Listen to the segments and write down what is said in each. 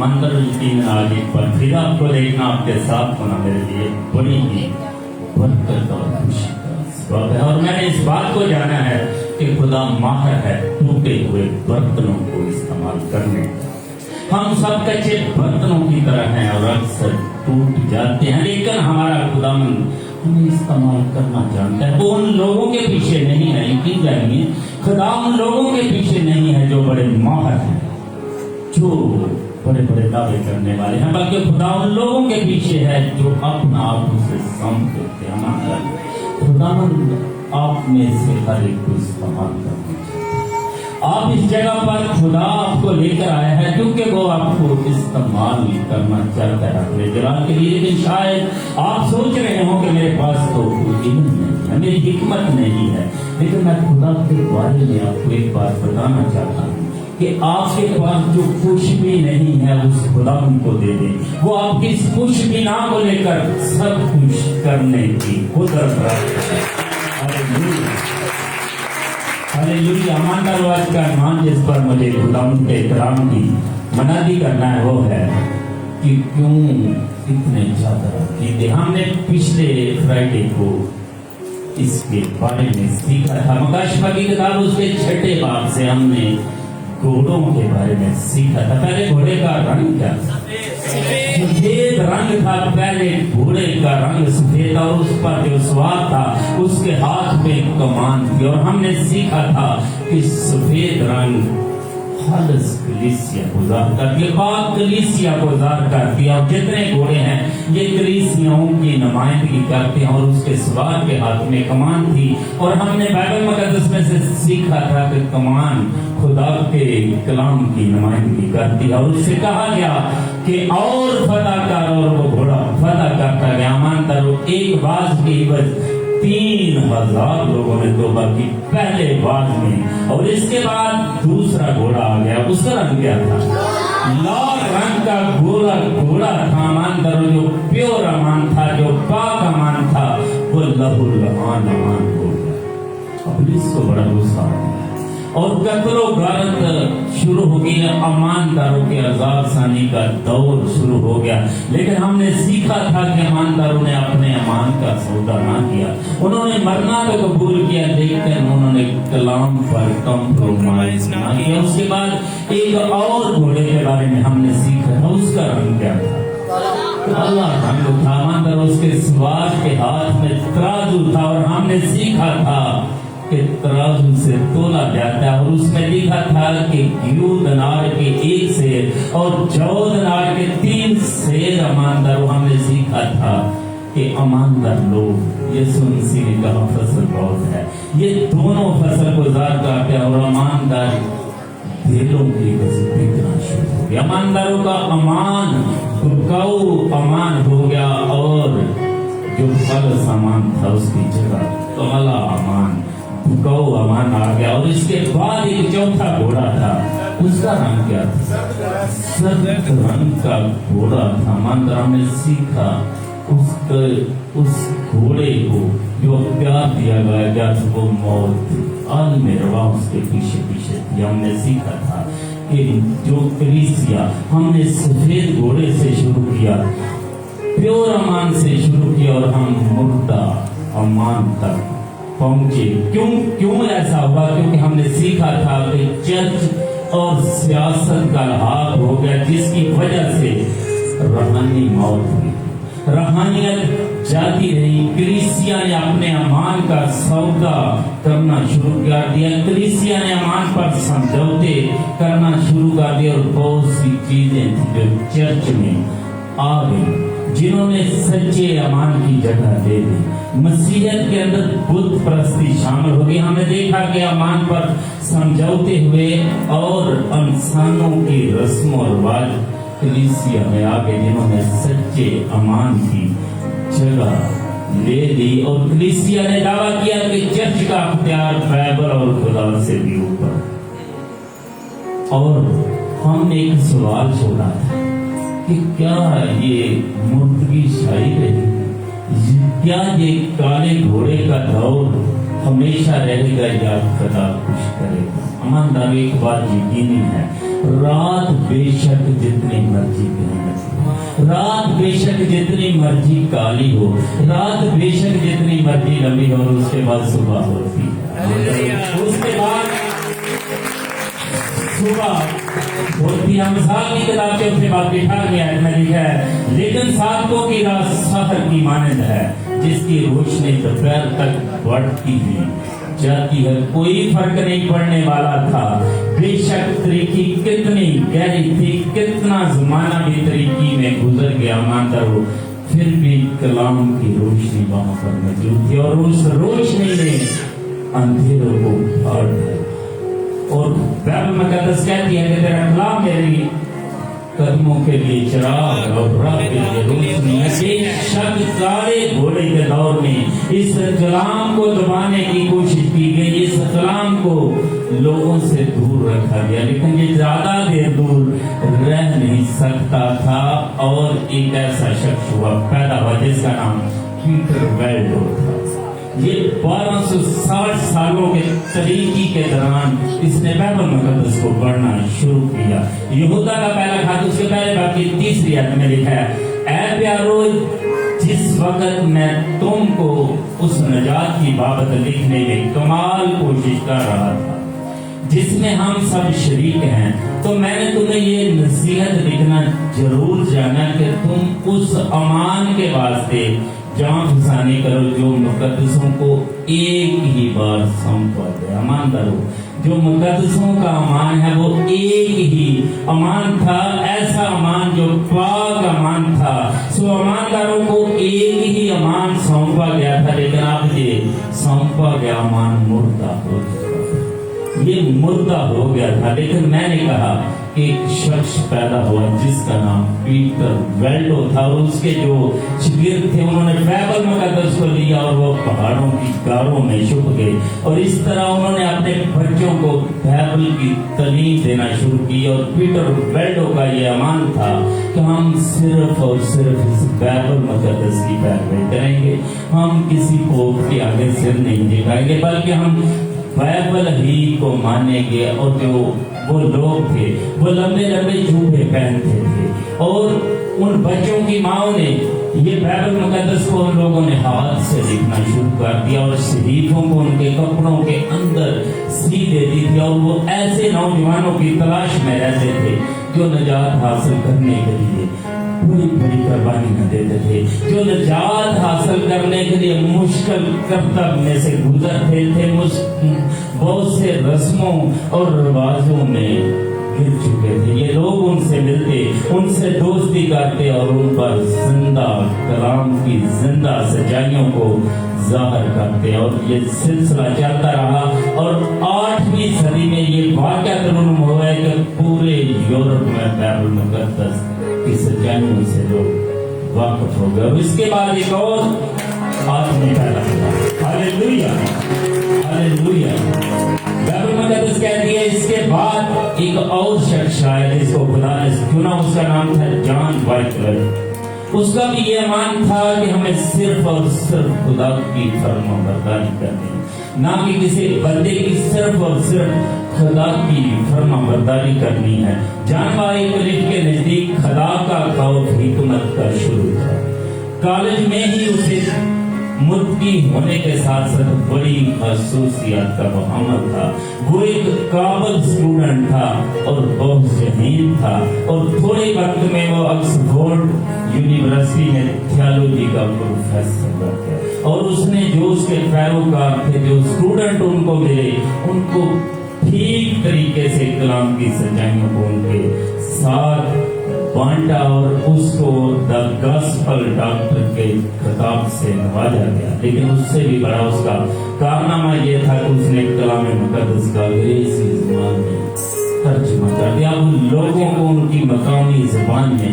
मंदिर यकीन आगे पर फिर आपको देखना, आपके साथ होना मेरे लिए बड़ी ही बरकत और खुशी का सबब है। और मैंने इस बात को जाना है कि खुदा माहिर है टूटे हुए बर्तनों को इस्तेमाल करने। हम सब कच्चे बर्तनों की तरह हैं और अक्सर टूट जाते हैं, लेकिन हमारा खुदावन हमें इस्तेमाल करना जानता है। वो उन लोगों के पीछे नहीं है, यकीन जानिए, खुदा उन लोगों के पीछे नहीं है जो बड़े माहिर हैं, जो बड़े बड़े दावे करने वाले हैं, बल्कि खुदा उन लोगों के पीछे है जो अपना आप उसे समझ देते हैं। खुदावन आप में से हर एक को इस्तेमाल करना चाहिए। आप इस जगह पर खुदा आपको लेकर आया है क्योंकि वो आपको इस्तेमाल करना चाहता है अपने जलाल के लिए। लेकिन शायद आप सोच रहे हो कि मेरे पास तो इल्म नहीं है, मेरी हिकमत नहीं है, लेकिन मैं खुदा के बारे में आपको एक बात बताना चाहता हूँ कि आपके पास जो कुछ भी नहीं है उस खुदा को दे दे। वो आपकी इस कुछ भी ना को लेकर सब कुछ करने की कुदरत रखता है। हालेलुया। ईमानदार आज का ईमान जिस पर मुझे खुदा के इकराम की मनादी करना है वो है कि क्यों इतने ज्यादा कीमती। हमने पिछले फ्राइडे को इसके बारे में सीखा था। मुकाशमा की किताब उसके 6 बाब से हमने घोड़ों के बारे में सीखा था। पहले घोड़े का रंग क्या था? सफेद रंग था। पहले घोड़े का रंग सफेद और उस पर जो सवार था उसके हाथ में कमान थी। और हमने सीखा था कि सफेद रंग खालिस कलीसिया को ज़ाहिर करती है, पाक कलीसिया को ज़ाहिर करती है। और जितने घोड़े हैं ये कलीसियाओं की नुमाइंदगी करते हैं। और उसके सवार के हाथ में कमान थी। और हमने बाइबल मुक़द्दस में से सीखा था कि कमान खुदा के कलाम की नुमाइंदगी करती है। और उससे कहा गया कि और फतह कर, और वो घोड़ा फतह करता गया। ईमानदार एक बाज की बज 3000 लोगों ने तौबा की पहले बाज में। और इसके बाद दूसरा घोड़ा आ गया। उसका रंग क्या था? लाल रंग का घोड़ा था। ईमानदार जो प्योर अमान था, जो पाक अमान था, वो लहुल अमान हो गया। अब इसको बड़ा गुस्सा आ गया और कत्लो गारत शुरू हो गई। ईमानदारों के अजाब सानी का दौर शुरू हो गया। लेकिन हमने सीखा था कि ईमानदारों ने अपने ईमान का सौदा ना किया। उन्होंने मरना तो कबूल किया, लेकिन उन्होंने कलाम पर कॉम्प्रोमाइज ना किया। उसके बाद एक और घोड़े के बारे में हमने सीखा था। उसका रंग क्या था? काला रंग था। ईमानदार उसके सवार के हाथ में तराजू था। और हमने सीखा था कि तराजू से तोला जाता है। और उसमें लिखा था कि घी दनार के 1 सेर और 14 दनार के 3 सेर। ईमानदार हमने सीखा था कि ईमानदार लोग, यीशु मसीह ने कहा फसल बहुत है, ये दोनों फसल को ज़ाहिर करते हैं। और ईमानदार भेड़ों की वजह बिकना शुरू हो गया। ईमानदारों का अमान दुकाऊ अमान हो गया। और जो फल सामान था उसकी जगह काला अमान, दुकाऊ अमान आ गया। और इसके बाद एक चौथा घोड़ा था। उसका रंग क्या था? सफेद रंग का घोड़ा था। ईमानदार ने सीखा उस घोड़े को जो प्यार दिया गया था वो मौत आलम रवा उसके पीछे पीछे थी। हमने सीखा था कि जो कलीसिया हमने सफेद घोड़े से शुरू किया, प्योर अमान से शुरू किया, और हम मुर्दा अमान तक पहुंचे। क्यों ऐसा हुआ? क्योंकि हमने सीखा था कि चर्च और सियासत का हाथ हो गया, जिसकी वजह से रूहानी मौत हुई, रूहानियत जाती रही। कलीसिया ने अपने अमान का सौदा करना शुरू कर दिया। कलीसिया ने अमान पर समझौते करना शुरू कर दिया। और बहुत सी चीजें जो चर्च में आ गई, जिन्होंने सच्चे अमान की जगह दे दी। मसीहत के अंदर बुत परस्ती शामिल हो गई। हमने देखा कि अमान पर समझौते हुए और इंसानों की रस्म और रिवाज कलीसिया में आ गए, जिन्होंने सच्चे अमान की जगह ले ली। और कलीसिया ने दावा किया कि चर्च का अख्तियार बाइबल और खुदा से भी ऊपर। और हमने एक सवाल छोड़ा था कि क्या ये मुर्दगी शाही रही? क्या ये काले घोड़े का दौर हमेशा रहेगा या खुदा कुछ करेगा? ईमानदार एक बात यकीनी है رات بے شک جتنی مرضی محنت، رات بے شک جتنی مرضی کالی ہو، رات بے شک جتنی مرضی لمبی ہو، اس کے بعد صبح ہوتی ہے، اس کے بعد صبح ہوتی ہے۔ مثال کی کتاب کے اسے بات بٹھا گیا ہے، لکھا ہے لیکن صادقوں کی رات سحر کی مانند ہے، جس کی روشنی دوپہر تک بڑھتی ہے جاتی ہے، کوئی فرق نہیں پڑنے والا تھا۔ بے شک طریقی کتنی گہری تھی، کتنا زمانہ بھی طریقی میں گزر گیا، مانتا ہو پھر بھی کلام کی روشنی وہاں پر موجود تھی، اور اس روشنی نے اندھیروں کو پھاڑ دیا۔ اور بائبل مقدس کہتی ہے کہ تیرا کلام میری قدموں کے لیے چراغ اور راہ کے لیے روشنی ہے۔ بے شک کالے گھوڑے کے دور میں اس کلام کو دبانے کی کوشش کی گئی، اس کلام کو لوگوں سے دور رکھا گیا، لیکن یہ زیادہ دیر دور رہ نہیں سکتا تھا، اور ایک ایسا شخص پیدا ہوا جس کا نام پیٹر ویلڈو تھا۔ یہ 1260 سالوں کے طریقی کے دوران اس نے بائبل مقدس کو پڑھنا شروع کیا۔ یہودا کا پہلا خط اس کے پہلے باب کی 3 آیت میں لکھا ہے، اے پیارو، جس وقت میں تم کو اس نجات کی بابت لکھنے میں کمال کوشش کر رہا تھا جس میں ہم سب شریک ہیں، تو میں نے تمہیں یہ نصیحت لکھنا ضرور جانا کہ تم اس امان کے واسطے جان فسانی کرو جو مقدسوں کو ایک ہی بار سونپا گیا۔ امان کرو، جو مقدسوں کا امان ہے وہ ایک ہی امان تھا، ایسا امان جو پاک امان تھا۔ سو امانداروں کو ایک ہی امان سونپا گیا تھا، لیکن اب یہ سونپا گیا امان مردہ ہو گیا، یہ مردہ ہو گیا تھا۔ لیکن میں نے کہا کہ ایک شخص پیدا ہوا جس کا نام پیٹر ویلڈو تھا، اور اس کے جو شاگرد تھے انہوں نے بائبل مقدس کو لیا اور وہ پہاڑوں کی غاروں میں چھپ گئے، اور اس طرح انہوں نے اپنے بچوں کو بائبل کی تعلیم دینا شروع کی۔ اور پیٹر ویلڈو کا یہ امان تھا کہ ہم صرف اور صرف اس بائبل مقدس کی پیروی کریں گے، ہم کسی پوپ کے آگے سر نہیں جھکائیں گے، بلکہ ہم بائبل ہی کو مانیں گے۔ اور جو وہ لوگ تھے وہ لمبے لمبے جوبے پہنتے تھے، اور ان بچوں کی ماؤں نے یہ بائبل مقدس کو ان لوگوں نے ہاتھ سے لکھنا شروع کر دیا، اور صحیفوں کو ان کے کپڑوں کے اندر سی دیتی تھی، اور وہ ایسے نوجوانوں کی تلاش میں رہتے تھے جو نجات حاصل کرنے کے لیے بڑی بڑی قربانی نہ دیتے تھے، جو نجات حاصل کرنے کے لیے مشکل کرتب میں سے گزرتے تھے، بہت سے رسموں اور رواجوں میں گر چکے تھے۔ یہ لوگ ان سے ملتے، ان سے دوستی کرتے، اور ان پر زندہ کلام کی زندہ سچائیوں کو ظاہر کرتے، اور یہ سلسلہ چلتا رہا۔ اور 8ویں صدی میں یہ واقعہ ترنم ہوا ہے کہ پورے یورپ میں بائبل مقدس کی سچائیوں سے لوگ واقف ہو گئے۔ اور اس کے بعد ایک اور آدمی پیدا ہوا، ہاللیلویا ہاللیلویا۔ بائبل مقدس کہتی ہے اس کے بعد ایک اور شخص آیا جس کو خدا نے چنا، اس کا نام تھا جان وائکلر۔ اس کا بھی یہ امان تھا کہ ہمیں صرف اور صرف خدا کی فرما برداری کرنی، نہ کہ کسی بندے کی، صرف اور صرف خدا کی فرما برداری کرنی ہے۔ جان وائکلر کے نزدیک خدا کا خوف حکمت کا شروع تھا۔ کالج میں ہی اسے متقی ہونے کے ساتھ ساتھ بڑی خصوصیات کا وہ عمل تھا۔ وہ ایک قابل اسٹوڈنٹ تھا اور بہت ذہین تھا، اور تھوڑے وقت میں وہ آکسفورڈ یونیورسٹی میں تھیالوجی کا پروفیسر بن گیا، اور اس نے جو اس کے پیروکار تھے، جو اسٹوڈنٹ ان کو ملے، ان کو ٹھیک طریقے سے کلام کی سچائیوں کو ان کے ساتھ بانٹا، اور اس کو دا گاسپل ڈاکٹر کے خطاب سے نوازا گیا۔ لیکن اس سے بھی بڑا اس کا کارنامہ یہ تھا کہ اس نے کلام مقدس کا انگریزی زبان میں ترجمہ کر دیا، ان لوگوں کو ان کی مقامی زبان میں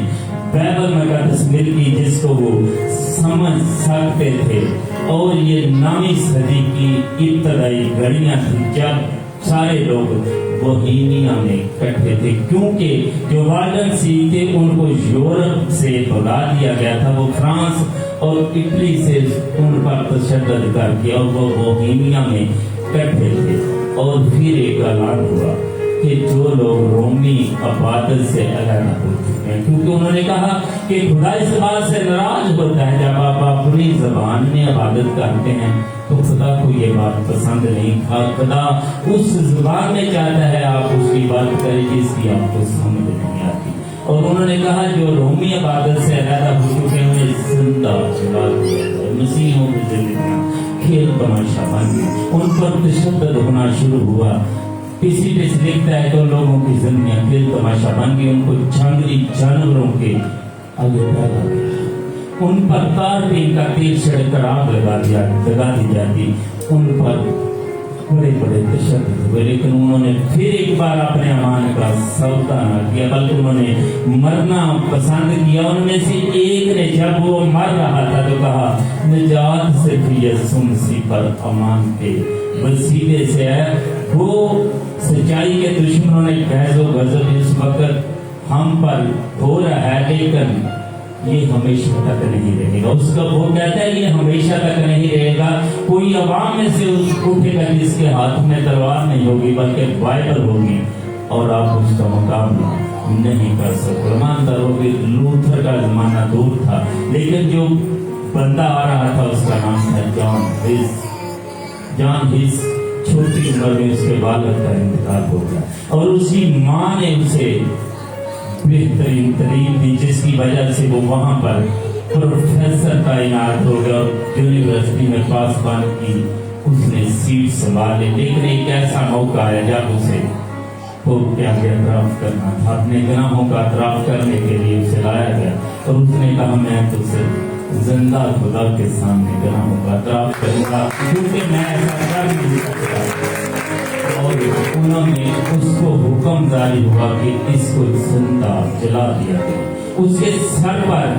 بائبل مقدس مل گئی جس کو وہ سمجھ سکتے تھے۔ اور یہ 9ویں صدی کی ابتدائی گھڑیاں تھیں جب سارے لوگ بوہیمیا میں اکٹھے تھے، کیونکہ جو والڈن سی تھے ان کو یورپ سے بھگا دیا گیا تھا، وہ فرانس اور اٹلی سے ان پر تشدد کر کے، اور وہ بوہیمیا میں اکٹھے تھے۔ اور پھر ایک اعلان ہوا کہ جو لوگ رومی عبادت سے علیحدہ ہو چکے ہیں، کیونکہ انہوں نے کہا کہ خدا اس بات سے ناراض ہوتا ہے جب آپ اپنی زبان میں عبادت کرتے ہیں تو خدا کو یہ بات پسند نہیں تھا۔ خدا اس زبان میں چاہتا ہے آپ اس کی بات کریں جس کی آپ کو سمجھ نہیں آتی۔ اور انہوں نے کہا جو رومی عبادت سے علیحدہ ہو چکے ہیں انہیں زندہ جلا دیا جائے، مسیحوں کی زندگیاں کھیل تماشا بن گئی، ان پر تشدد ہونا شروع ہوا۔ کسی پہ لکھتا ہے تو لوگوں کی زندگیاں کھیل تماشا بن گئی، ان کو جنگلی جانوروں کے آگے پیدا کیا، ان پر تار پین کا تیل چھڑک کر آگ لگا دی جاتی، ان پر بڑے بڑے تشدد ہوئے، لیکن انہوں نے پھر ایک بار اپنے ایمان کا سودا نہ کیا بلکہ انہوں نے مرنا پسند کیا۔ ان میں سے ایک نے جب وہ مر رہا تھا تو کہا نجات صرف یسوع مسیح پر امان کے وسیلے سے ہے۔ وہ سچائی کے دشمنوں نے بحث و غضب اس وقت ہم پر ہو رہا ہے لیکن یہ ہمیشہ تک نہیں رہے گا۔ اس کا وہ کہتا ہے یہ ہمیشہ تک نہیں رہے گا۔ کوئی عوام میں سے اس اٹھے گا جس کے ہاتھ میں تلوار نہیں ہوگی بلکہ بائبل ہوگی اور آپ اس کا مقابلہ نہیں کر سکتے۔ ایماندار ہوگی، لوتھر کا زمانہ دور تھا لیکن جو بندہ آ رہا تھا اس کا نام تھا جان ہس۔ چھوٹی عمر میں اس کے والد کا انتقال ہو گیا اور اسی ماں نے اسے بہترین تعلیم دی جس کی وجہ سے وہ وہاں پر پروفیسر تعینات ہو گیا اور یونیورسٹی میں پاسبان کی اس نے سیٹ سنبھال لی۔ لیکن ایک ایسا موقع آیا جب اسے پوپ کے آگے اعتراف کرنا تھا، اپنے گناہوں کا اعتراف کرنے کے لیے اسے لایا گیا اور اس نے کہا میں تو سے زندہ خدا کے سامنے گناہوں کا اعتراف کروں گا کیونکہ میں ایسا کر نہیں سکتا۔ اور انہوں نے اس کو حکم جاری ہوا کہ اس کو زندہ جلا دیا گیا۔ اس کے سر پر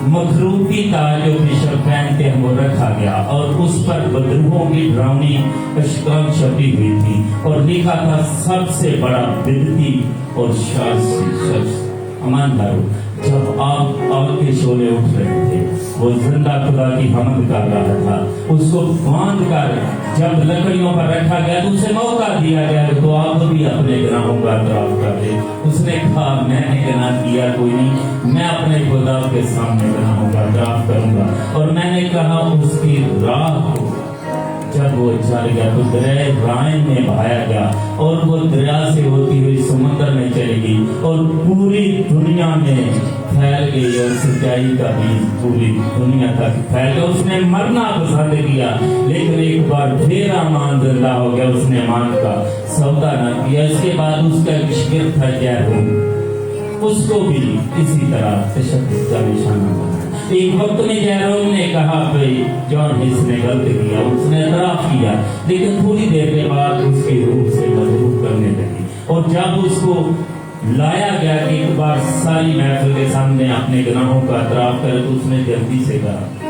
مخروطی تاج جو بشپ پہنتے ہیں وہ رکھا گیا اور اس پر بدروہوں کی ڈراؤنی اشکال چھپی ہوئی تھی اور لکھا تھا سب سے بڑا بدعتی اور شاذ شخص۔ ایماندارو، جب آگ کے شعلے اٹھ رہے تھے وہ زندہ خدا کی حمد کر رہا تھا، اس کو باندھ کر جب لکڑیوں پر رکھا گیا تو اسے موقع دیا گیا تو آپ بھی اپنے گناہوں کا اعتراف کر دے۔ اس نے کہا میں نے گناہ کیا کوئی نہیں، میں اپنے خدا کے سامنے گناہوں کا اعتراف کروں گا۔ اور میں نے کہا اس کی راہ کو جب وہ چل گیا تو دریا رائن میں بہایا گیا اور وہ دریا سے ہوتی ہوئی سمندر میں چلی گئی اور پوری دنیا میں پھیل گئی اور سچائی کا بیج پوری دنیا تک پھیل گیا۔ اس نے مرنا پسند کیا لیکن ایک بار پھر ایمان زندہ ہو گیا، اس نے ایمان کا سودا نہ کیا۔ اس کے بعد اس کا ایک شاگرد تھا جیروم، اس کو بھی اسی طرح تشدد کا نشانہ بنا۔ ایک وقت میں جیروم نے کہا بھائی جان ہس نے غلط کیا، اس نے اعتراف کیا، لیکن تھوڑی دیر کے بعد اس کی روح سے مضبوط کرنے لگی اور جب اس کو لایا گیا کہ ایک بار ساری محفل کے سامنے اپنے گناہوں کا اعتراف کرے تو اس نے جلدی سے کہا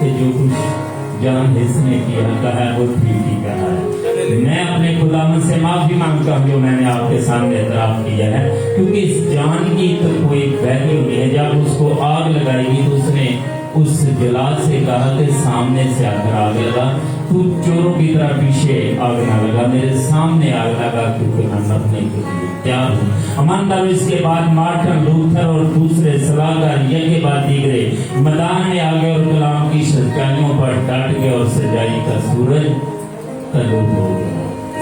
کہ جو کچھ جان ہس نے کہا ہے وہ ٹھیک ہی کہا ہے۔ میں اپنے خداوند سے معافی مانگتا ہوں جو میں نے آپ کے سامنے اعتراف کیا ہے، کیونکہ اس جان کی تو کوئی ویلیو نہیں ہے۔ جب اس کو آگ لگائی گئی تو اس نے اس جلاد سے کہا کہ سامنے سے آگ آگ لگا، تو چوروں کی طرح پیچھے آگ نہ لگا، میرے سامنے آگ لگا کیونکہ میں مرنے کے لیے تیار ہوں۔ ایماندارو، اس کے بعد مارٹن لوتھر اور دوسرے صلاحکار یکے بعد دیگرے میدان میں آگے اور کلام کی سچائیوں پر ڈٹ گئے اور سچائی کا سورج طلوع ہو گیا۔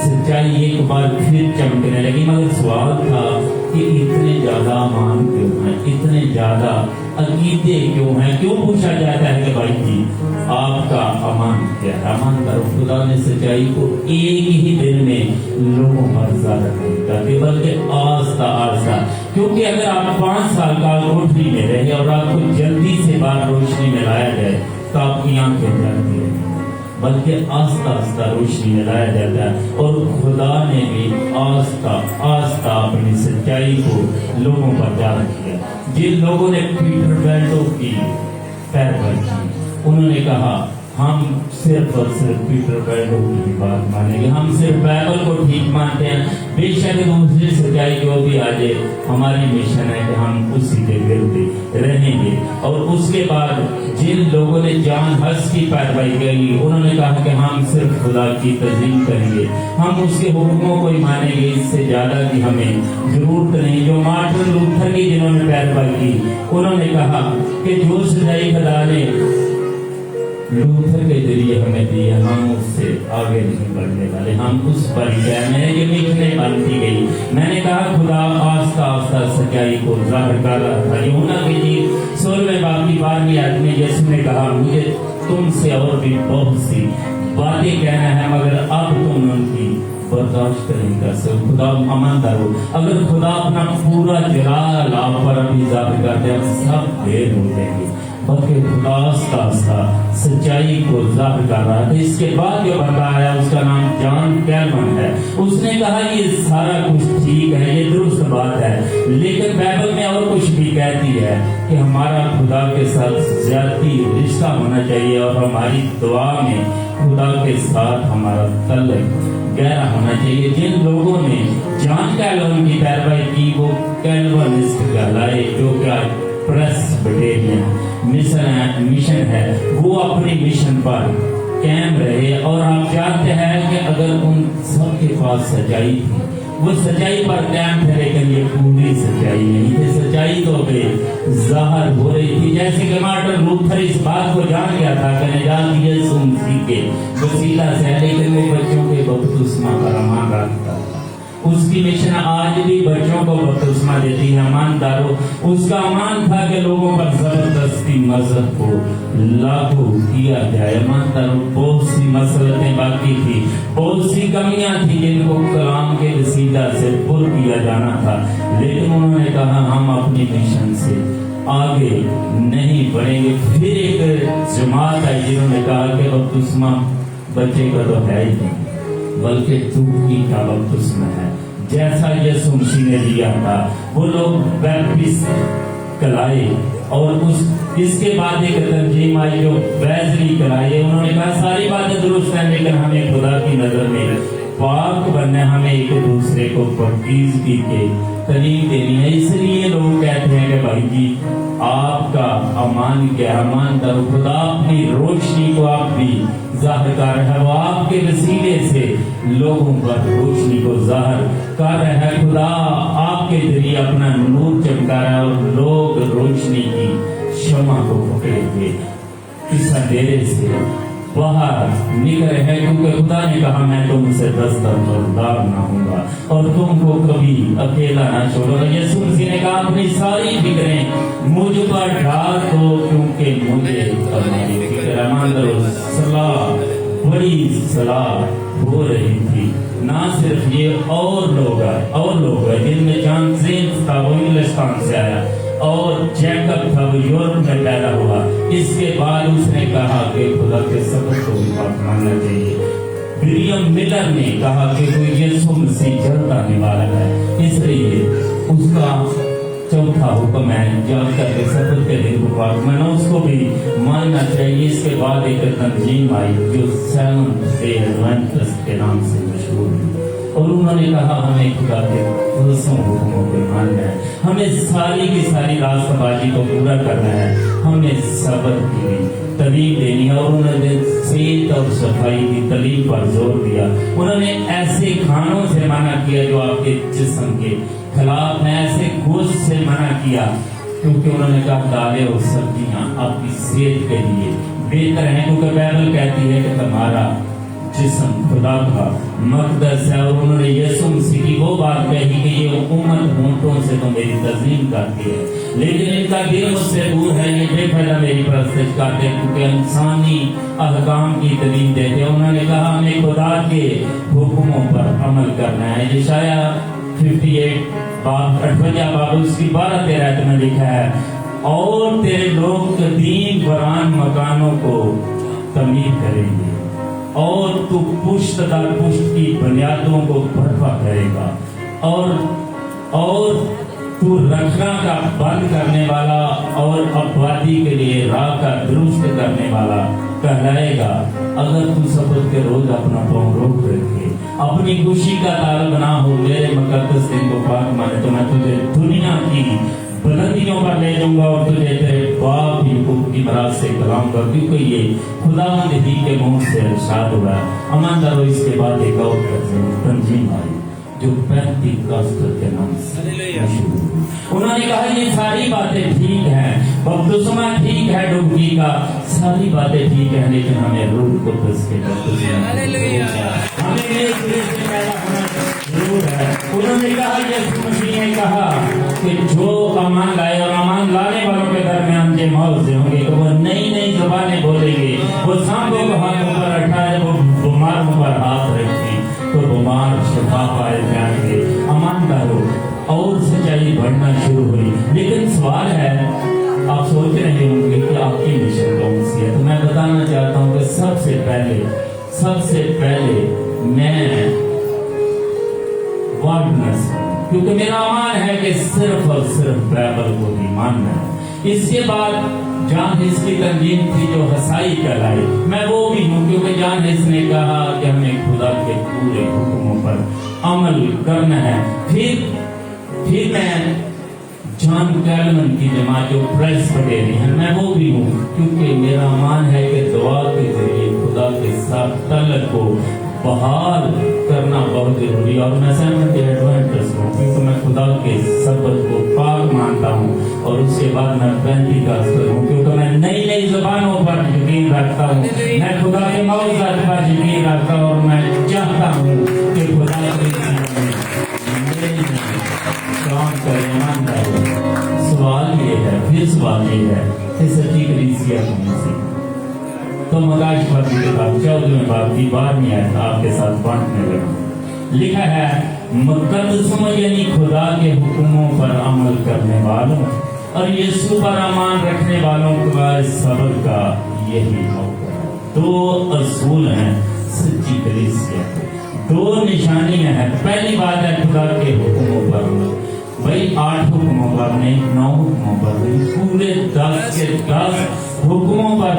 سچائی ایک بار پھر چمکنے لگی، مگر سوال تھا کہ اتنے زیادہ امان کیوں ہیں، اتنے زیادہ عقیدے کیوں ہیں؟ کیوں پوچھا جاتا ہے کہ بھائی جی آپ کا امان کیا ہے؟ امان کرو، خدا نے سچائی کو ایک ہی دن میں لوگوں پر زیادہ نہیں کرتے بلکہ آہستہ آہستہ، کیونکہ اگر آپ 5 سال کا کوٹری میں رہے اور آپ کو جلدی سے باہر روشنی میں لایا جائے تو آپ کی آنکھیں جلتی رہیں، بلکہ آہستہ آہستہ روشنی میں لایا جاتا ہے۔ اور خدا نے بھی آہستہ آہستہ اپنی سچائی کو لوگوں پر جاری کیا۔ جن لوگوں نے پیٹر بیلٹو کی پیروی کی، انہوں نے کہا ہم صرف اور صرف پیٹر بیڈو کی بات مانیں گے، ہم صرف بائبل کو ٹھیک مانتے ہیں، بے شک دوسری سچائی جو بھی آ جائے، ہماری مشن ہے کہ ہم اسی کے گرد رہیں گے۔ اور اس کے بعد جن لوگوں نے جان حس کی پیروی کی، انہوں نے کہا کہ ہم صرف خدا کی تعظیم کریں گے، ہم اس کے حکموں کو ہی مانیں گے، اس سے زیادہ کی ہمیں ضرورت نہیں۔ جو مارٹن لوتھر کی جنہوں نے پیروی کی، انہوں نے کہا کہ جو سچائی خدا نے لوتھر کے ذریعے ہمیں دی ہے، ہم اس سے آگے نہیں بڑھنے والے، ہم اس پر ہی گئے۔ میں نے یہ میٹھنے بنتی گئی، میں نے کہا خدا آہستہ آہستہ سچائی کو ظاہر کر رہا تھا۔ یوحنا کی جی 16 باب کی 12ویں آیت میں یسوع نے کہا مجھے تم سے اور بھی بہت سی باتیں کہنا ہے، مگر اب تم ان کی برداشت نہیں کر سکتے۔ خدا اماندار ہو، اگر خدا اپنا پورا جلال آپ پر ابھی ظاہر کر دے، ہم سب دیر ہو جائیں گے، بلکہ خدا آہستہ آہستہ سچائی کو ظاہر کر رہا تھا۔ اس کے بعد جو بتایا اس کا نام جان کیلون ہے، اس نے کہا یہ سارا کچھ ٹھیک ہے، یہ درست بات ہے، لیکن بائبل میں اور کچھ بھی کہتی ہے کہ ہمارا خدا کے ساتھ زیادتی رشتہ ہونا چاہیے، اور ہماری دعا میں خدا کے ساتھ ہمارا تعلق گہرا ہونا چاہیے۔ جن لوگوں نے جان کیلون کی پیروی کی وہ کیلونسٹ کہلائے، جو کہ پریس بٹیرین مشن ہے، وہ اپنی مشن پر قائم رہے۔ اور آپ جانتے ہیں کہ اگر ان سب کے پاس سچائی تھی، وہ سچائی پر قائم تھے، لیکن یہ پوری سچائی نہیں تھی، سچائی تو بے ظاہر ہو رہی تھی۔ جیسے کہ مارٹن لوتھر اس بات کو جان گیا تھا کہ نجات یسوع مسیح کے وسیلہ سے ہے، لیکن وہ بچوں کے بپتسمہ پر امان رکھتا تھا۔ اس کی مشن آج بھی بچوں کو بپتسمہ دیتی ہے۔ ایماندارو، اس کا امان تھا کہ لوگوں پر زبردستی مذہب کو لاگو کیا جائے۔ ایماندارو، بہت سی مسئلتیں باقی تھی، بہت سی کمیاں تھی جن کو کلام کے وسیلہ سے پر کیا جانا تھا، لیکن انہوں نے کہا ہم اپنی مشن سے آگے نہیں بڑھیں گے۔ پھر ایک جماعت آئی جنہوں نے کہا کہ بپتسمہ بچے کا تو ہے ہی نہیں، بلکہ چوٹکی کا بپتسمہ ہے، جیسا یسوع مسیح نے دیا تھا۔ وہ لوگ بیپٹسٹ کلائے، اور اس کے بعد ایک تنظیم آئی جو ویزلی کلائے۔ انہوں نے کہا ساری باتیں درست ہیں، لیکن ہمیں خدا کی نظر میں پاک بننا ہے، ہمیں ایک دوسرے کو پاکیزگی کے تعلیم دینی ہے۔ اس لیے لوگ کہتے ہیں کہ بھائی جی آپ کا امان کیا، امان در خدا اپنی روشنی کو آپ بھی ظاہر کر رہا ہے، وہ آپ کے وسیلے سے لوگوں پر روشنی کو ظاہر کر رہا ہے۔ خدا آپ کے ذریعے اپنا نور چمکا رہا ہے، اور لوگ روشنی کی شمع کو پکڑے ہوئے اس اندھیرے سے باہر نکل رہے ہیں، کیونکہ خدا نے کہا میں تم سے دستبردار نہ ہوں گا اور تم کو کبھی اکیلا نہ چھوڑوں گا۔ یسوع مسیح نے کہا اپنی ساری فکریں مجھ پر ڈال دو، کیونکہ مجھے تمہاری فکر ہے۔ صلاح بڑی صلاح ہو رہی تھی، نہ صرف یہ اور لوگ ہیں جن میں جان زینس تھا، وہ انگلستان سے آیا، اور جیکب تھا، وہ یورپ میں پیدا ہوا۔ اس کے بعد اس نے کہا کہ خدا کے سبق کو بھی بات ماننا چاہیے۔ ولیم ملر نے کہا کہ کوئی یسوع مسیح جلد آنے والا ہے، اس لیے اس کا چوتھا حکم ہے جان کر کے سبت کے دن کو پاک مانا، اس کو بھی ماننا چاہیے۔ اس کے بعد ایک تنظیم آئی جو سیونتھ ڈے ایڈوینٹسٹ کے نام سے مشہور ہے، اور انہوں نے کہا ہمیں خدا کے رسوم حکموں کو ماننا ہے، ہمیں ساری کی ساری راستہ بازی کو پورا کرنا ہے، ہمیں صبر کی تعلیم دینی ہے، اور انہوں نے صحت اور صفائی کی تعلیم پر زور دیا۔ انہوں نے ایسے کھانوں سے منع کیا جو آپ کے جسم کے خلاف ہیں، ایسے گوشت سے منع کیا، کیونکہ انہوں نے کہا دالیں اور سبزیاں آپ کی صحت کے لیے بہتر ہیں، کیونکہ بائبل کہتی ہے کہ تمہارا جسم خدا کا مقدس ہے۔ اور انہوں نے یسوع مسیح کی وہ بات کہی کہ یہ حکومت ہونٹوں سے تو میری تعظیم کرتی ہے، لیکن ان کا دل مجھ سے دور ہے، یہ بے فائدہ میری پرستش کرتے ہیں، کیونکہ انسانی احکام کی تعلیم دیتے ہیں۔ انہوں نے کہا ہمیں خدا کے حکموں پر عمل کرنا ہے۔ یشعیاء 58 باب اس کی 12-13 میں لکھا ہے، اور تیرے لوگ قدیم وران مکانوں کو تعمیر کریں گے، اور تو پشت در پشت کی بنیادوں کو برپا کرے گا، اور تو رکھنا کا بند کرنے والا اور آبادی کے لیے راہ کا درست کرنے والا कहलाएगा अगर तू शपथ के रोज अपना पाँव रोक रखे, अपनी खुशी का तालब ना हो, मेरे मुकद्दस दिन को पाक माने, तो मैं तुझे दुनिया की बुलंदियों पर ले जाऊंगा और तुझे तेरे बाप याकूब की बरात से कलाऊंगा, क्योंकि ये खुदावंद ही के मुंह से इरशाद हुआ। ईमानदारों, इसके बाद एक और तंजीम आई जो पेंटिकॉस्टल के नाम से मशहूर। उन्होंने कहा ये सारी बातें ठीक हैं, बपतिस्मा ठीक है डुबकी का, सारी बातें ठीक है, लेकिन हमें रूह कुद्दुस के हमें पैदा होना जरूर है। उन्होंने कहा यीशु मसीह ने कहा कि जो अमान लाए और अमान लाने वालों के दरमियान जे मौत से होंगे, तो वो नई नई जुबानें बोलेंगे, वो सांपों को हाथों पर उठाए, वो बीमारों पर हाथ रखें तो बीमार शिफा पाए जाएंगे। ईमानदारों, और सच्चाई बढ़ना शुरू हुई। लेकिन सवाल है, आप सोच रहे होंगे कि आपकी मिशन कौन सी है, तो मैं बताना चाहता हूँ कि सबसे पहले मैं वर्डनेस, क्योंकि मेरा ईमान है कि सिर्फ और सिर्फ बाइबल को ही मानना है। इसके बाद जॉन हिस की तंजीम थी जो हसाई कहलाई, मैं वो भी हूँ, क्योंकि जॉन हिस ने कहा कि हमें खुदा के पूरे हुक्मों पर अमल करना है। फिर मैं जॉन कैलवन की जमात जो प्रेस्बिटेरियन, मैं वो भी हूँ, क्योंकि मेरा ईमान है कि दुआ के जरिए खुदा के साथ तल्लुक को बहाल करना बहुत जरूरी है। और मैं सेवंथ एडवेंटिस्ट हूँ, क्योंकि मैं खुदा के शब्द को पाक मानता हूँ। और उसके बाद मैं पेंटिकॉस्टल हूँ, क्योंकि मैं नई नई जुबानों पर यकीन रखता हूँ, मैं खुदा के मौजूद पर यकीन रखता हूँ, और मैं चाहता हूँ कि खुदा के काम करें। सवाल ये है कि सच्ची कलीसिया कौन सी? तो मगाश पर की किताब 14वें बाब की 12वीं आयत आपके साथ बांटने लगा। लिखा है, मुकद्दसों यानी खुदा के हुक्मों पर अमल करने वालों और यीशु पर ईमान रखने वालों का सब्र का यही मौका है। दो असूल हैं सच्ची कलीसिया के, दो निशानियां हैं। पहली बात है खुदा के हुक्मों पर, भाई 8 हुक्मों पर नहीं, 9 हुक्मों पर नहीं, पूरे 10 के 10 हुक्मों पर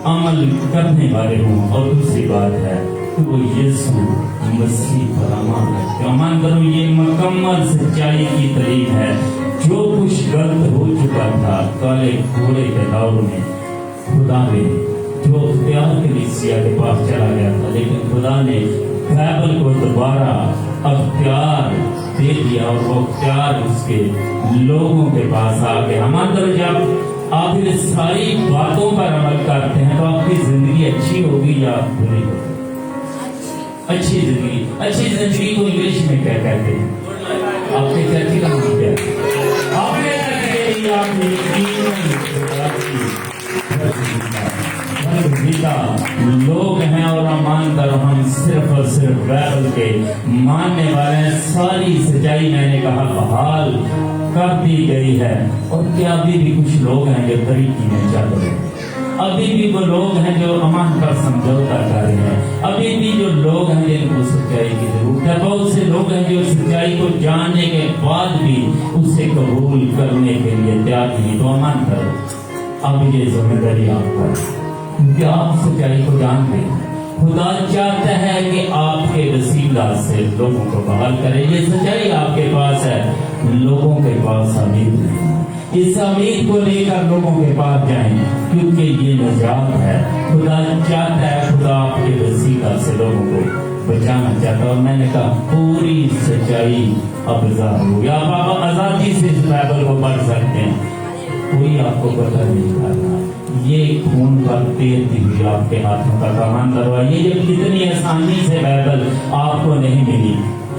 अमल करने वाले हूँ। और दूसरी बात है कि वो यीशु मसीह पर अमल करो। ये मुकम्मल सच्चाई की तारीफ है। जो कुछ गलत हो चुका था काले घोड़े के दौर में, खुदा ने जो अख्तियार कलीसिया के पास चला गया था, लेकिन खुदा ने बाइबल को दोबारा अख्तियार दे दिया और वो अख्तियार उसके लोगों के पास आ गया। हमारे जब आप इन सारी बातों पर अमल करते हैं तो आपकी जिंदगी अच्छी होगी या बुरी होगी? अच्छी जिंदगी को इंग्लिश में क्या कहते हैं? आपके चर्च का नाम क्या है? आपने लोग हैं और ईमानदार, हम सिर्फ और सिर्फ बाइबल के मानने वाले हैं। सारी सच्चाई मैंने कहा बहाल कर दी गई है। और क्या अभी भी कुछ लोग हैं जो तरीकी में चल रहे हैं? अभी भी वो लोग हैं जो अमान पर समझौता कर रहे हैं। अभी भी जो लोग हैं जिनको सच्चाई की जरूरत है। बहुत से लोग हैं जो सच्चाई को जानने के बाद भी उसे कबूल करने के लिए तैयार नहीं। तो अमान करो, अब ये जिम्मेदारी आपका है, क्योंकि आप सच्चाई को जानते हैं। खुदा चाहता है कि आपके वसीला से लोगों को बहाल करे। ये सच्चाई आपके पास है, लोगों के पास अमीर नहीं है। इस अमीर को लेकर लोगों के पास जाएं, क्योंकि ये नजात है। खुदा चाहता है, खुदा आपके वसीला से लोगों को बचाना चाहता है। और मैंने कहा पूरी सच्चाई अब ज़ाहिर हो गया। आप आजादी से इस बाइबल को पढ़ सकते हैं, कोई आपको पता नहीं करना। ये खून पर तैरती हुई आपके हाथों का कमान करवा, ये जब कितनी आसानी से बाइबल आपको नहीं मिली,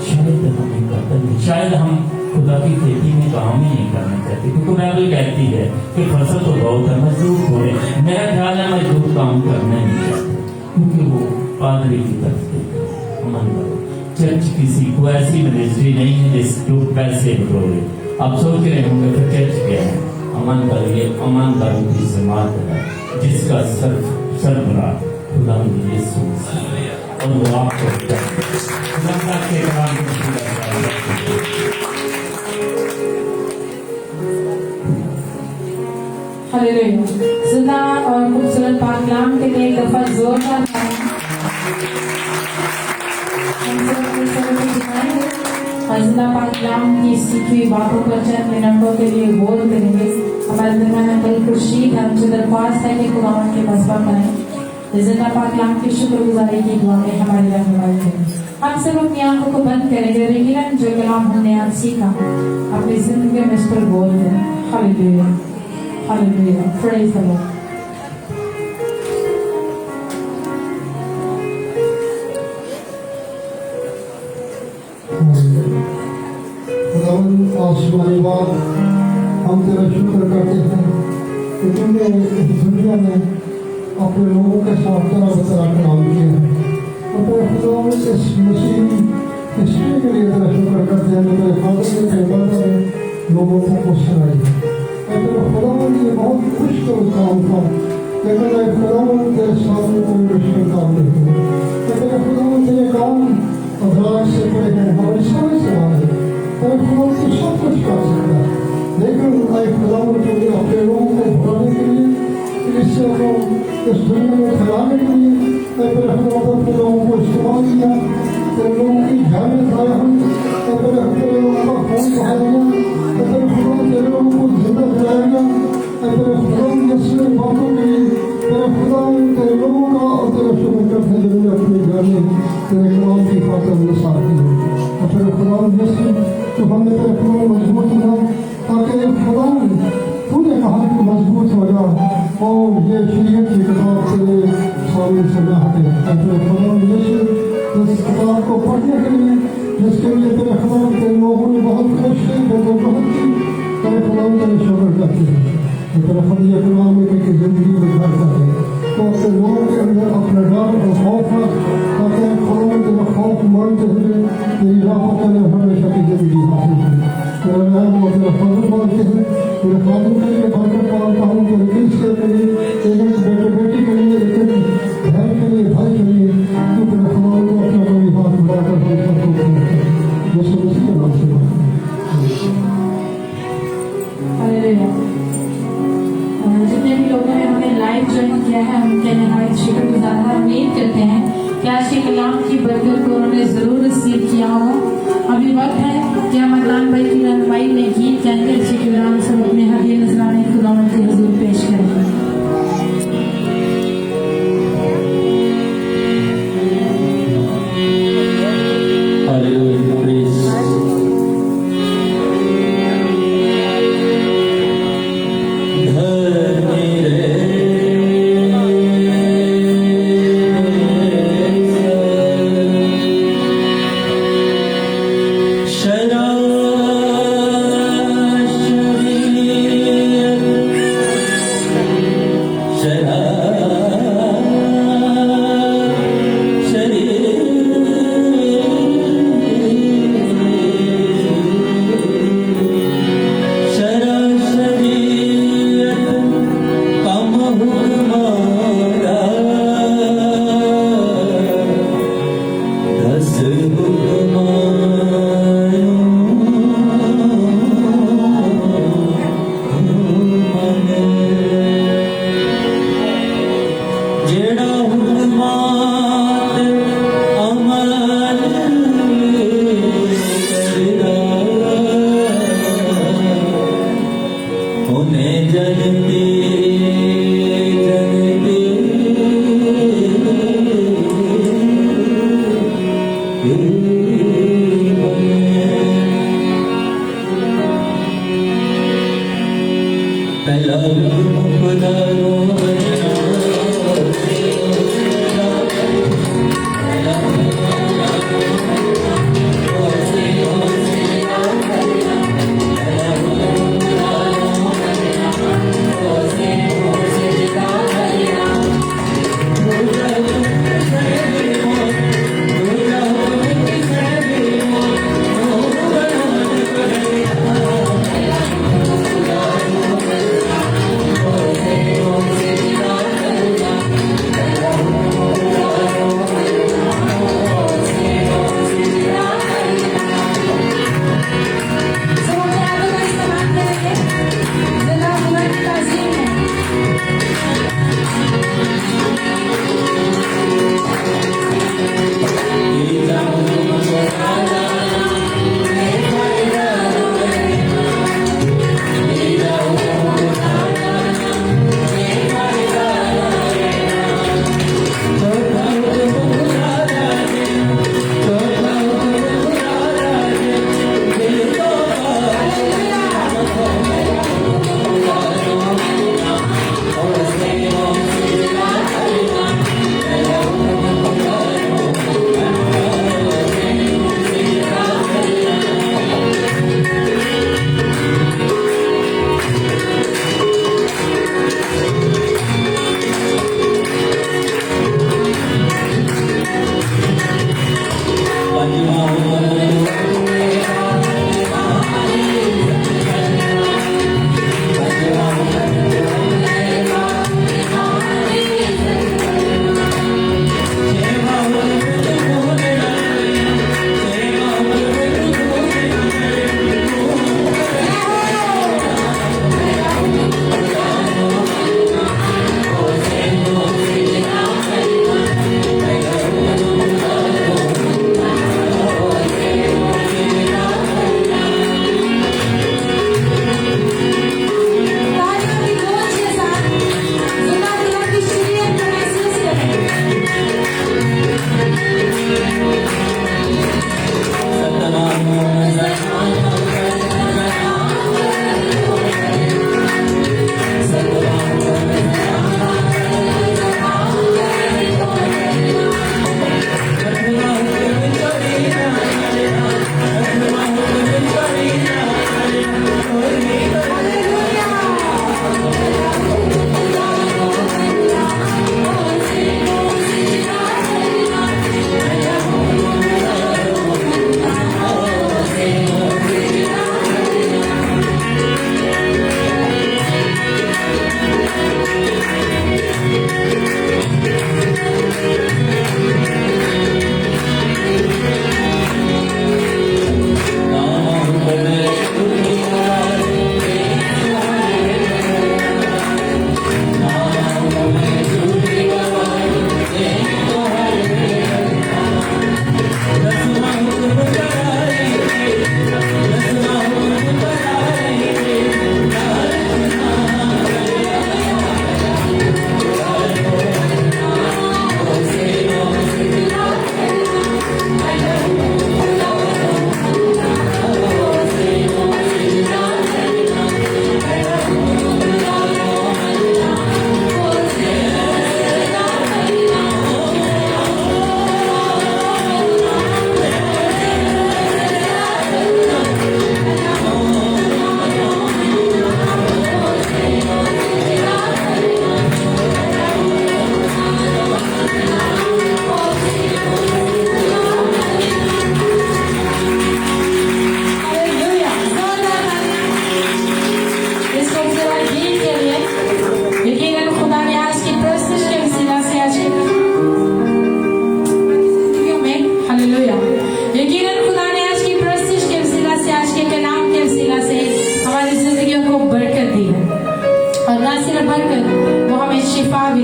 शायद हमें करता नहीं। शायद हम खुदा की खेती में काम ही नहीं करना चाहते, क्योंकि बाइबल कहती है कि फसल तो बहुत है, मजदूर थोड़े। मेरा ख्याल है मजदूर काम करना नहीं चाहते, क्योंकि वो पादरी की तरफ से अमन करो। चर्च किसी को ऐसी मिनिस्ट्री नहीं है जिसको पैसे बटोरे। आप सोच रहे होंगे तो चर्च क्या है? अमन करिए, ईमानदारों की जमात है जिसका सरबराह खुदा यीशु और वो आपको के काम हालेलुया। जिंदा और खूबसूरत पाक कलाम के लिए एक दफा जोरदार और जिंदा पाक कलाम की सीखी हुई बातों पर चंद मिनटों के लिए गौर करेंगे। हमारे दरमियान अंकल खुर्शीद हमसे दरख्वास्त है कि खुदावंद के मसबा करें। जिंदा पाक कलाम की शुक्रगुजारी की दुआ में हमारी रहनुमाई करें। हम सब अपनी आंखों को बंद करेंगे और यकीनन जो कलाम हमने आज सीखा अपनी जिंदगी में इस पर गौर करें। Hallelujah, hallelujah, praise the Lord. खुदावंद आसमानी बाप, हम तेरा शुक्र करते हैं कि तुमने इस दुनिया में अपने लोगों के साथ तरह तरह काम किया है। और तेरे खुदावंद इस मसीह हिस्ट्री के लिए तेरा शुक्र करते हैं जो तेरे फादर ने तेरे में लोगों को सुनाई। और तेरे खुदावंद ये बहुत मुश्किल काम था, लेकिन तेरे खुदावंद तेरे सामने कोई मुश्किल काम नहीं है। और तेरे खुदावंद तेरे काम अदराज से बड़े हैं, हमारी समझ से आए। तेरे खुदावंद तो सब कुछ कर सकता है, लेकिन तेरे खुदावंद तुमने अपने लोगों को भुलाने के लिए, इससे को इस दुनिया में फैलाने के लिए तेरे खुदावंद अपने लोगों को इस्तेमाल किया। तेरे लोगों की जानें ज़ाया हुई, तेरे लोगों का खून बहाया गया, तेरे खुदावंद तेरे लोगों को जिंदा जलाया गया। तेरे खुदावंद यीशु बातों के लिए तेरे खुदावंद तेरे लोगों का और तेरे शुक्र करते हैं जिन्होंने अपनी जानें तेरे कलाम की खातिर निसार की। और तेरे खुदावंद यीशु तो हमने तेरे खुदावंद मजबूत हुआ, ताकि खुदावंद तूने कहा कि मजबूत हो जा और ये शरीयत की किताब तेरे सामने से न हटे। तेरे खुदावंद यीशु इस किताब को पढ़ने के लिए जिसके लिए तेरे खुदावंद तेरे लोगों ने बहुत कोशिश बहुत की, तेरे खुदावंद तेरे शुक्र करते हैं। तेरा फضل कलाम में कि जिंदगी में घर है तो अपने लोगों के अंदर अपना डर और खौफ है, ताकि खुदावंद तेरा खौफ मानते हुए तेरी राह पर हमेशा की जिंदगी हासिल करें। तेरा रहम और तेरा फضل मांगते हैं, तेरे फादर के लिए बरकत मांगता हूँ, तेरे किस्से के लिए, तेरे बेटे बेटी के लिए, तेरे बहन के लिए, भाई के लिए, तू तेरा खुदावंद को अपना कभी हाथ बढ़ाकर हम सबको यीशु मसीह के नाम से हालेलुया। जितने भी लोगों ने हमें लाइव ज्वाइन किया है उनके नहायत शुक्रगुजार हैं। उम्मीद करते हैं कि आज के कलाम की बरकत को उन्होंने जरूर रिसीव किया होगा। अभी वक्त है कि हम अदनान भाई की रहनुमाई में गीत गाएंगे, जिसके दौरान सब अपने हदीये नजराने खुदावंद के हुजूर पेश करेंगे।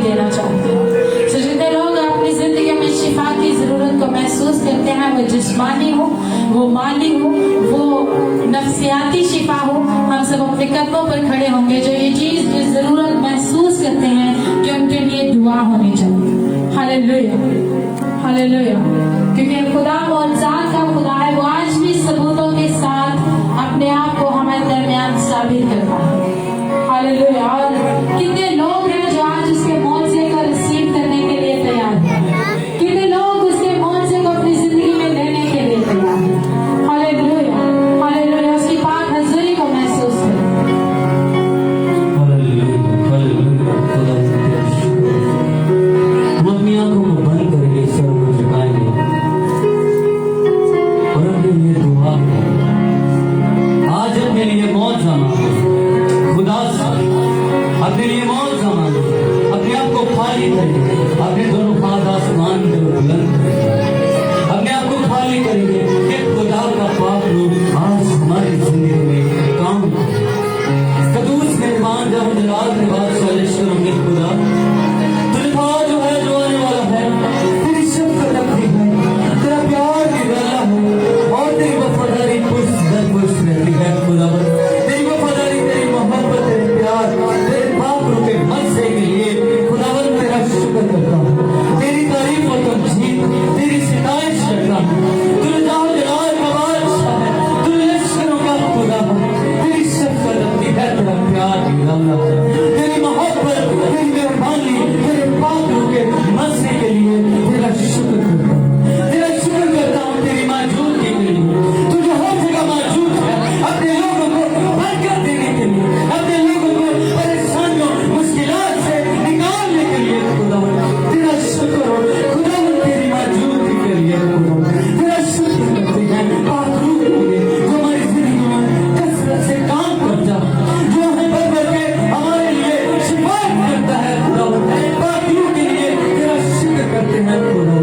देना चाहते हैं। तो जितने लोग अपनी जिंदगी में शिफा की जरूरत को महसूस करते हैं, वो जिस्मानी हो, वो माली हो, वो नफ्सियाती शिफा हो, हम सब अपने कदमों पर खड़े होंगे जो ये चीज की जरूरत महसूस करते हैं कि उनके लिए दुआ होनी चाहिए। Hallelujah, hallelujah. क्योंकि खुदा मौजूद का खुदा है, वो आज भी सबूतों के साथ अपने आप को हमारे दरमियान साबित करता है। हालेलुया। और कितने लोग हैं जो आज उसके मौजे को रिसीव करने के लिए तैयार हैं, कितने लोग उसके मौजे को अपनी जिंदगी में लेने के लिए तैयार हैं। Hallelujah, hallelujah. उसकी पाक हजूरी को महसूस करें। हम अपनी आंखों को बंद करके सर को झुकाएंगे और अपने लिए दुआ करेंगे। आज अपने लिए मौत मांगे, खुदा से अपने लिए मौत मांगे, अपने आप को खाली करेंगे, अपने दोनों हाथ आसमान में बुलंद करेंगे, अपने आप को खाली करेंगे कि खुदा का पाक रूप आज हमारी जिंदगी में काम करे। कदूस मेहमान जब हम जलाल के बाद साजिश करेंगे, खुदा तुझे जो है जो आने वाला है, तेरी शफ़क़त रखी है, तेरा प्यार निराला है और तेरी वफादारी पुष्ट दर पुष्ट रहती है। खुदा तेरी वफादारी, तेरी मोहब्बत, तेरे प्यार, तेरे पाक रूप के मज़े के लिए खुदावन तेरा शुक्र करता हूँ, तेरी तारीफ और तमजीद, तेरी सिताइश करता हूँ। तू जाओ जलाल का बादशाह है, तू लश्करों का खुदा है, तेरी शफ़क़त रखती है, तेरा प्यार निराला है, तेरी मोहब्बत, तेरी मेहरबानी, तेरे पाक रूप के मज़े के लिए तेरा शुक्र करता हूँ, तेरा शुक्र करता हूँ तेरी मौजूदगी के लिए। तू जो हर जगह मौजूद है, अपने लोगों को बरकत देने के लिए, अपने लोगों को परेशानियों मुश्किलात से निकालने के लिए खुदा तेरा शुक्र हो। खुदा तेरी मौजूदगी के लिए खुदा तेरा शुक्र करते हैं, पाक रूप के लिए जो हमारी जिंदगी में कसरत से काम करता है, जो हमें भर भर के हमारे लिए शिफायत करता है। खुदा पाक रूप के लिए तेरा शुक्र करते हैं खुदा।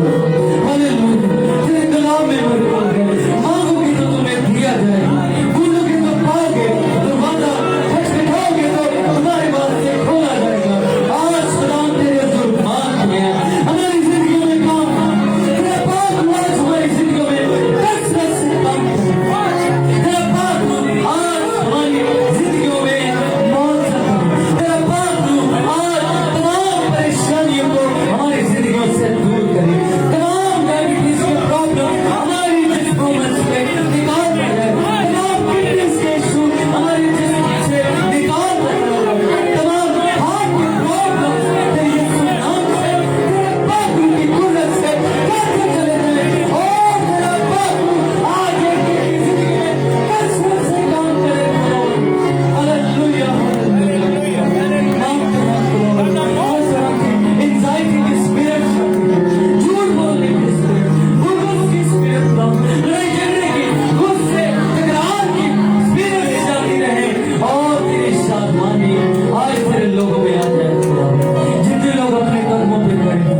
हालेलुया। तेरे कलाम में मौजूद है, मांगोगे तो तुम्हें दिया जाएगा, ढूंढोगे तो पाओगे, दरवाजा खटखटाओगे तो तुम्हारे वास्ते खोला जाएगा। आज खुदा तेरे जुर्मात में हमारी जिंदगी में काम कर, तेरा पाक आज हमारी जिंदगी में कसरत से काम कर, तेरा पाक आज हमारी जिंदगियों में मौत से काम, तेरा पाक आज तमाम परेशानियों को हमारी जिंदगियों से दूर करे, तमाम डायबिटीज के प्रॉब्लम हमारी जिस्मों में से निकाल दे, तमाम किडनीज के इशू हमारी जिस्म से निकाल दे, तमाम हार्ट के प्रॉब्लम तेरे यीशु नाम से, तेरे पाक की कुदरत से काटते चले जाए और तेरा पाक आज एक की जिंदगी में कसरत से काम करे। Hallelujah, hallelujah. एंजाइटी की स्पिरिट, झूठ बोलने की स्पिरिट, गुस्से की स्पिरिट, लड़ाई झगड़े की, गुस्से तकरार की स्पिरिट जाती रहे और तेरी शादमानी आज तेरे लोगों में आ जाए। खुदा जितने लोग अपने कदमों पे खड़े हैं,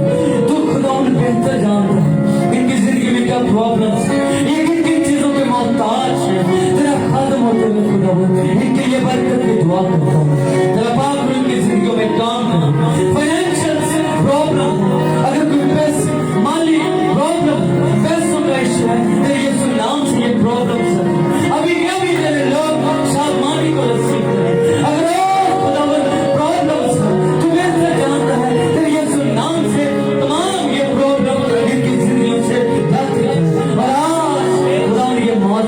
तू खुदा उन्हें बेहतर जानता है इनकी जिंदगी में क्या प्रॉब्लम्स है, ये किन किन चीजों के मोहताज है। तेरा खादम होते हुए खुदा इनके लिए बरकत की दुआ करता हूँ, तेरा पाक रूह इनकी जिंदगियों में काम करना। फाइनेंशियल प्रॉब्लम, अगर कोई पैसे माली प्रॉब्लम, पैसों का इशू है, तेरे यीशु नाम से ये प्रॉब्लम्स है अभी तेरे लोग शादमानी को नसीब करें। अगर खुदावन प्रॉब्लम्स है, तू बेहतर जानता है, तेरे यीशु नाम से तमाम ये प्रॉब्लम इनकी जिंदगियों से जाती है और आज खुदावन ये मौत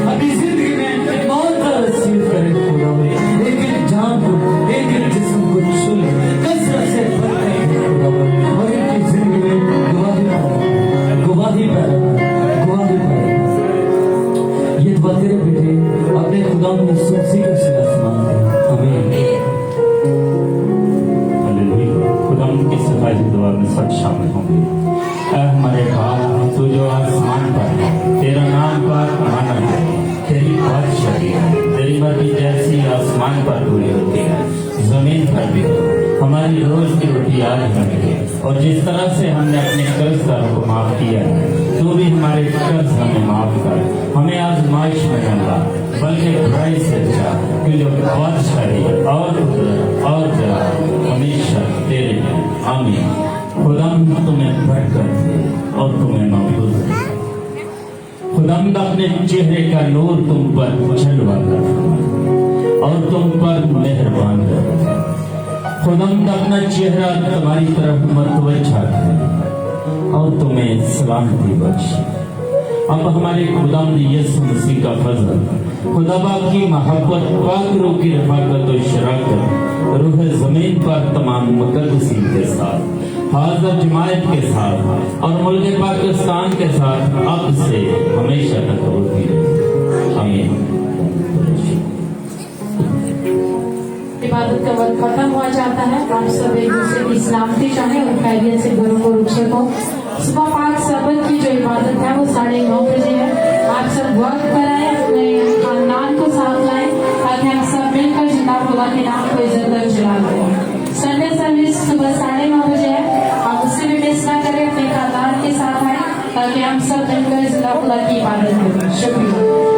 अपनी जिंदगी में मौत नसीब करे। खुदावन एक एक जान को, एक एक जिस्म को छू ले, कसरत से भर दे खुदावन और इनकी जिंदगी में गवाही पाए, गवाही पाए, गवाही पाए। ये दुआ तेरे बेटे अपने खुदा में सुनसी का शिलास मांगते हैं। आमीन। हालेलुया। खुदा उनकी सफाई की दुआ में सब शामिल होंगे। ऐ हमारे बाप, तू जो आसमान पर है, तेरा नाम पर माना जाए, तेरी बादशाही है, तेरी मर्जी जैसी आसमान पर पूरी होती है जमीन पर भी हो। हमारी रोज की रोटी आज हमें दे, और जिस तरह से हमने अपने कर्जदारों को माफ किया है, तू भी हमारे कर्ज हमें माफ कर। हमें आजमाइश में न ला, बल्कि बुराई से बचा, क्योंकि बादशाही और कुदरत और जलाल हमेशा तेरे खुदाम तुम्हें बरकत दे और तुम्हें महफूज रखे। खुदाम अपने चेहरे का नूर तुम पर छलवा कर और तुम पर मेहरबान रहे। खुदाम अपना चेहरा तुम्हारी तरफ मतवज्जा करे और तुम्हें सलामती बख्शे। अब हमारे खुदाम यीशु मसीह का फजल, खुदा बाप की मोहब्बत, पाक रूह की रफाकत और शराकत रूह ज़मीन पर तमाम मुक़द्दसीन के साथ, हाज़िर जमायत के साथ और मुल्क पाकिस्तान के साथ अब से हमेशा तक होती रहे। आमीन। इबादत का वक्त खत्म हुआ जाता है। आप सब एक दूसरे की सलामती चाहें और खैरियत से घरों को रुख सको। सुबह पाक सबत की जो इबादत है वो 9:30 बजे है। आप सब वक्त पर आए, अपने खानदान को साथ लाएं ताकि हम सब मिलकर जिंदा खुदा के नाम को इज्जत और जलाल करें। संडे सर्विस सुबह 9:30 बजे है। आप उससे भी मिस ना करें, अपने खानदान के साथ आए ताकि हम सब मिलकर जिंदा खुदा की इबादत करें। शुक्रिया।